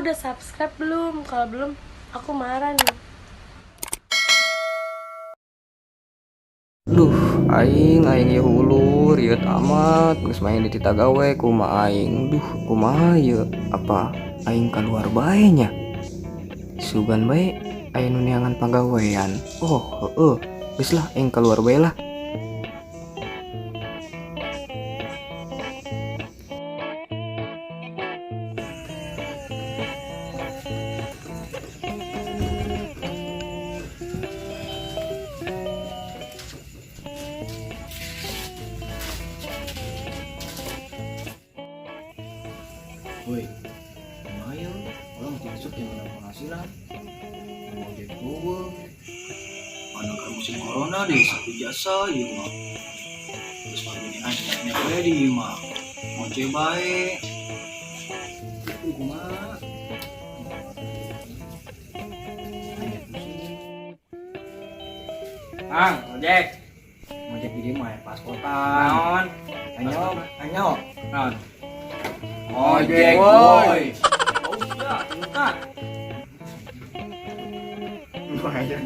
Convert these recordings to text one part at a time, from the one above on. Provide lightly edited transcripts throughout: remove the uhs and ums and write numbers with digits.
udah subscribe belum? Kalau belum, aku marah nih. Duh, aing ya hulu riet amat geus main di tita gawe kumaha aing. Duh, kumaha ye? Apa aing keluar bae nya? Sugan bae aya nu neangan pagawean. Oh, heueuh. Geus lah aing keluar bae lah. Woi, lumayan, orang masuk yang ada penghasilan. Mau jadi gue, mana kan musim corona deh, satu jasa ya mah. Terus baru ini aja ready mah, mau coba itu kumaha. Ang, ojek. Mau jadi di mah pasportan. Naon? Anyo. Naon? Ojek boy. Oh iya, entar. Lumayan.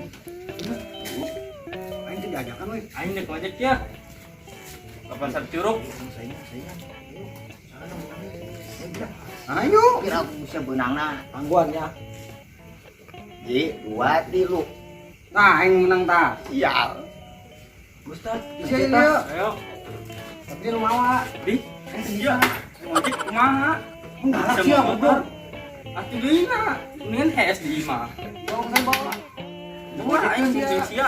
Aing teh diajakan we. Aing naik ojek ya. Ke pasar Curug. Ayo, kira aku bisa benangna tangguannya. Ji, 2 di lu. Nah, aing menang ta. Sial. Ustaz, Iya, iya. Ayo. Tapi lu mawa. Di. Iya. Ojek kumaha? Enggak Bisa siap, motor. Atuh deui na. Kuningan HS di imah. Yo, saya bawa. Dua aing kucing sia.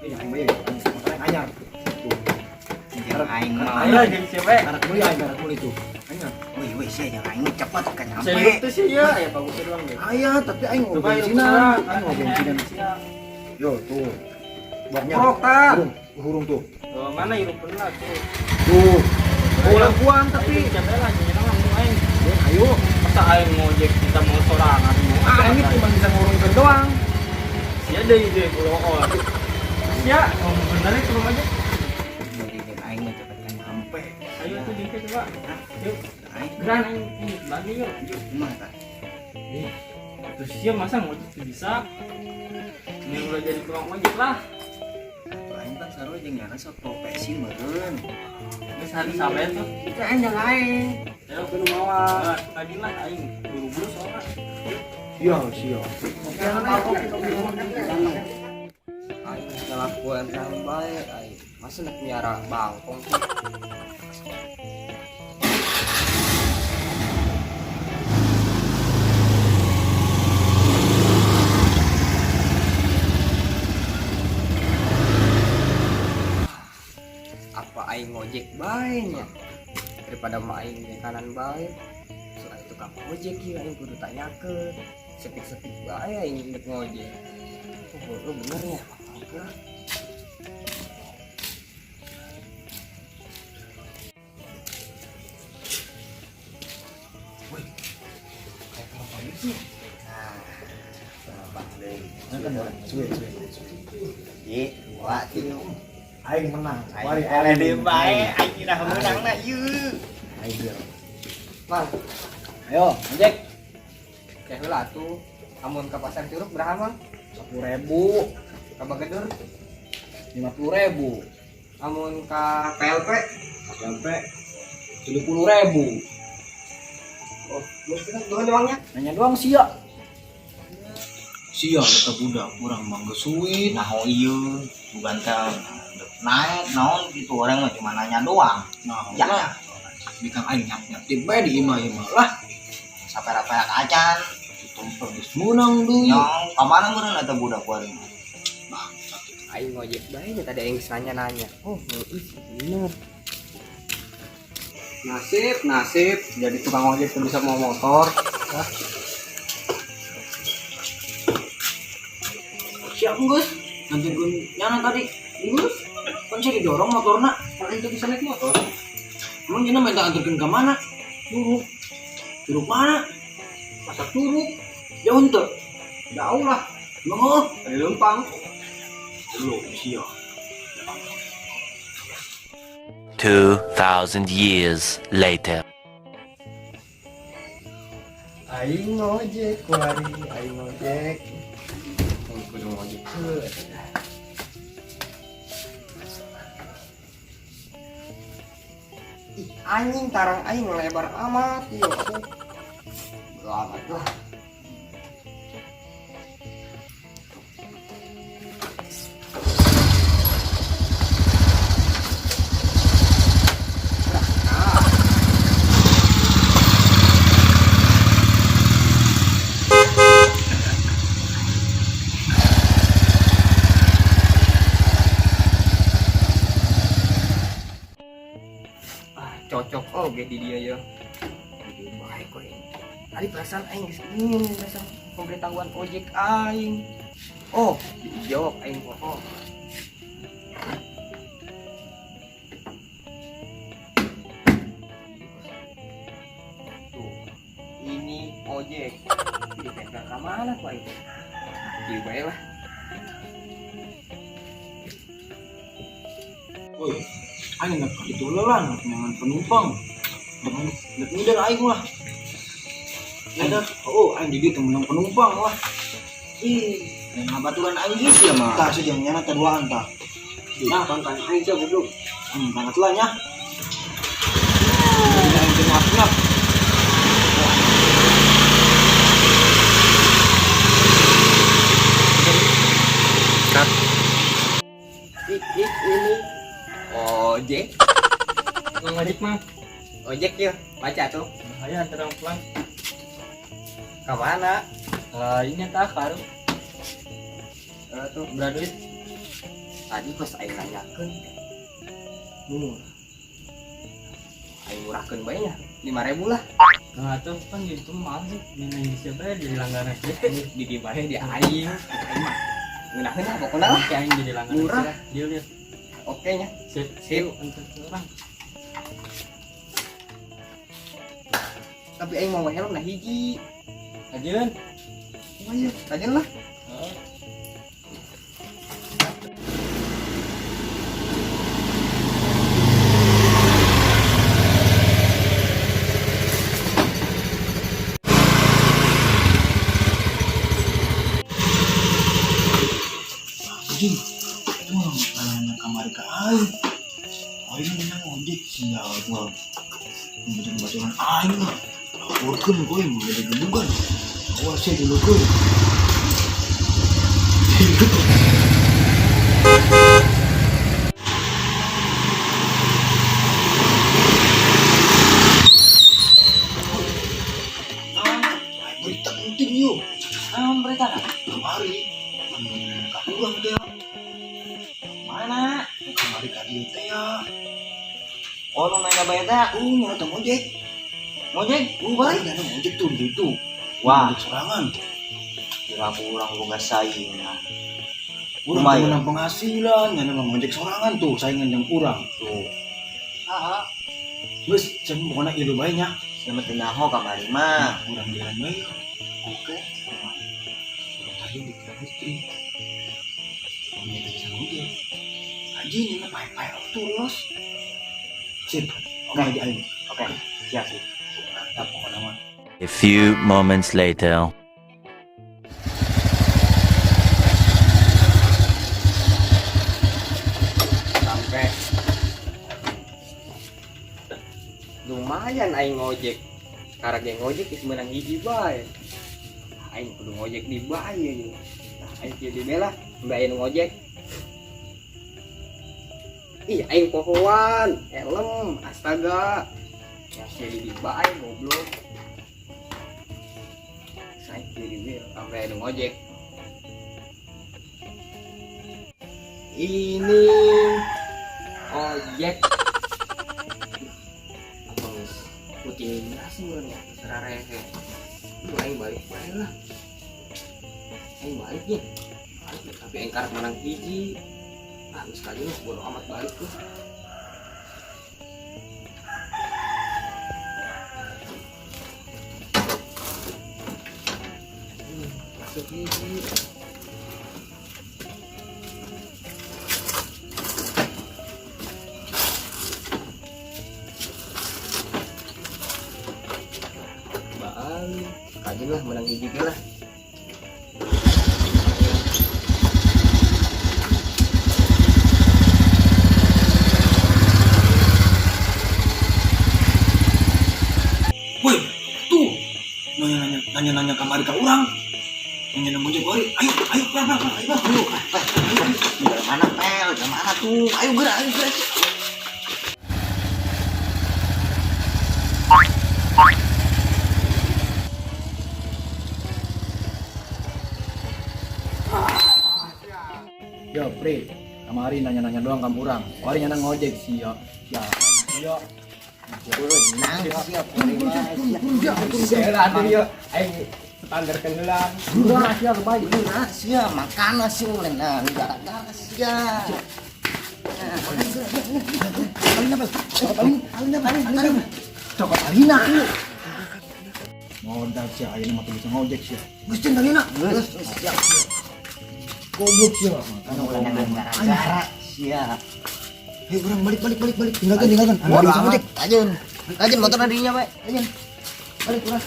Ini aing bae, motor anyar. Tuh. Aing mah. Ayo jeung cewek. Anak mulia, anak mulia itu. Anyar. Woi, saya yang aing cepat kan nyampe. Saya itu sih ya, ya bagus doang deh. Aya, tapi aing mau Coba yuk bensinan. pulang. Aing mau bensinan. Yo, tuh. Banyak. Prok, ta. Hurung tuh. Tuh, mana irupun lah tuh. Tuh. Bulan tapi Tapi capek lah, jadi langsung aing. ayo. Masa aing ngojek kita mau sorangan mau. Aing cuma bisa ngurungkeun doang. Sia deui ide kuloon. Sia, mau bener itu rumah aja. Jadi aing mah cepet kan nyampe. Ayo tuh dikit coba. Yuk. Aing Geran aing ini lagi yuk. yuk gimana tah? Nih. Terus sia masa ngojek tuh bisa? Ini udah jadi tukang ojek lah. Aing kan sarua jeung nyana profesi meureun. Geus hari sampai tuh. Itu aing yang aing. Ayo ke rumah. Tadi lah aing buru-buru soalnya. Iya, siap. Aing kelakuan yang bae aing. Masa nak miara bangkong sih? Apa aing ngojek bae nya daripada mah aing di kanan bae. Soal itu tukang ojek ya aing kudu tanyakeun. Sepik-sepik bae aing inget ngojek. Oh, bener ya. Oke. Aing menang. Mari LD bae, aing dah menang na ieu. Mang, Ayo, ojek. kayak heula atuh. Amun ka pasar Curug berapa, Mang? 10.000, Ka Bagedor. 50.000, Amun ka PLP sampai 70.000. oh, lu doang doangnya. Nanya doang sia. Sia kata budak kurang mangga suit. Nah, oh ieu, bukan teh naik naon gitu orang mah cuma nanya doang. Nah, Ya, lah. Bikang aing nyap-nyap bae di imah lah. sampai rapeak acan, Tumpeng geus meunang deui. yang kamana meureun eta budak kuring. Aing ngojek bae nya tadi aing nanya-nanya. Oh, bener. Nasib jadi tukang ojek tuh bisa mau motor. Siap Gus. Nanti gue nyana tadi. Gus. Kan saya didorong motorna. Kan ente bisa naik motor. Emang jenna minta anterkeun ka mana? Curug. Curug mana? Pasar Curug. Jauh henteu. Jauh lah. Emang Dari Lempang. belum siap. 2,000 years later. Aing ngojek kuari, aing ngojek. Aing kudu ngojek tuh. Ih, anjing tarang aing lebar amat, yo. Amat lah. Cocok oke di dia ya. Baik kok ini. Tadi perasaan aing geus ingin perasaan pemberitahuan ojek aing. Oh, dijawab aing kok. Tuh, ini ojek. Dipegang ke mana kok aing? Di bae lah. Woi, aing nggak ditularan dengan penumpang. Nggak ngidar aing lah. Ngidar, oh aing jadi temen penumpang lah. Ih, yang baturan aing gitu ya mah. Tah sejam nyana keduaan tah. Nah, tantang aing sih goblok. Banget lah nya. Jadi aing ngap-ngap. Ini ojek. Ngojek mah. Ojek ya, baca tuh. Ayo antar pulang. Ke mana? Ini takar. Tuh, Berapa duit? tadi pas aing nanyakeun. Aing murahkeun bae nya. 5.000 lah. Nah, tuh kan gitu mahal sih. Main di siapa ya jadi langganan aja. Di dieu bae di aing. Aing mah ngeunaheun lah pokona lah. Kayak aing jadi langganan. Murah. Deal dia. Oke nya. Sip, Sip. antar orang. Tapi aing mau helm nah hiji. Ajeun. Oh iya, kajen lah. Oh. Anjing, itu mah anak kamar ke aing. Aing menang ojek sial gua. Kemudian baturan aing lah. Laporkeun kowe mau jadi gebugan. Awas ya dulu kowe. Berita penting yuk. Berita kan? Kemari. Kapulang teh. Mana? Kemari ka dieu teh ya. Oh, lu nanya bayar teh? Nyana teh ojek. Ngojek? Baik nyana ojek tuh gitu. Wah, Ojek sorangan. kira kurang boga saing. Urang Lumayan. menang penghasilan, nyana mah ojek sorangan tuh saingan yang kurang tuh. Geus can pokona ieu bae nya. Selamat nyaho kamari mah. Urang jalan bae. Oke. Tadi dikira istri. Punya bisa ojek. Haji nyana pae-pae tuh los. Sip. Oke aja aing. Oke, siap sih. Mantap pokona mah. A few moments later. Sampai lumayan aing ngojek. Karena ge ngojek geus meunang hiji bae. Aing kudu ngojek di bae ieu. Nah, aing kieu di bela, mbak aing ngojek. Ih, aing pohoan, helm, astaga. Ya jadi di bae goblok. Saya kieu di bela, sampai aing ngojek. Ini ojek apa nih kucing langsung ya serareke itu aing balik bae lah aing balik ya balik, tapi aing karep menang hiji sekali lah bodo amat balik tuh masuk hiji kajen yakin lah menang hiji ge lah. Woi, tuh nanya kamari ka urang. Nanya nanya Bori. Ayo, pel. Ayo. Dari mana pel? Dari mana tuh? Ayo gerak. Yo, Pri. Kamari nanya doang kamu urang. Wari nyana ngojek sih ya. Yo. Nang siap siap. Selah tuh ya. Aing standar kendelan. Urang asia kebaik. Nah, siap makan nasi ulen. Nah, gara-gara siap. Cokot alina. Modal sih ayeuna mah bisa ngojek sih. Geus cen alina. Siap. Goblok sih. Kan ulen gara-gara siap. Hei, urang balik. Tinggalkan. Bodo amat. Ajun motor adinya, Pak. Ajun. Balik urang.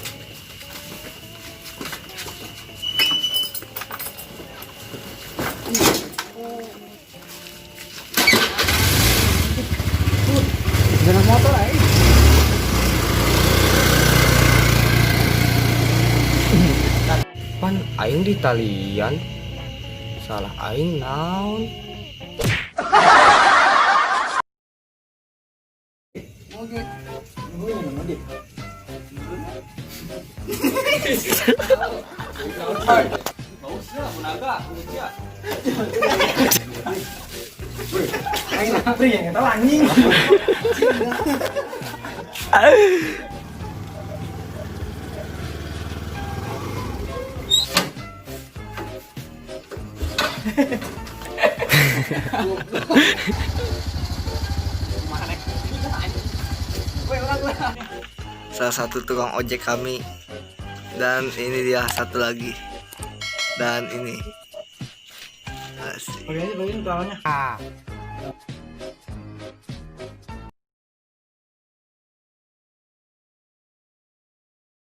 Jangan motor aja. Pan aing di talian. Salah aing naon? Pri yang tahu anjing. Salah satu tukang ojek kami. Dan ini dia satu lagi. Dan ini. Asik. Bagiannya tuangnya.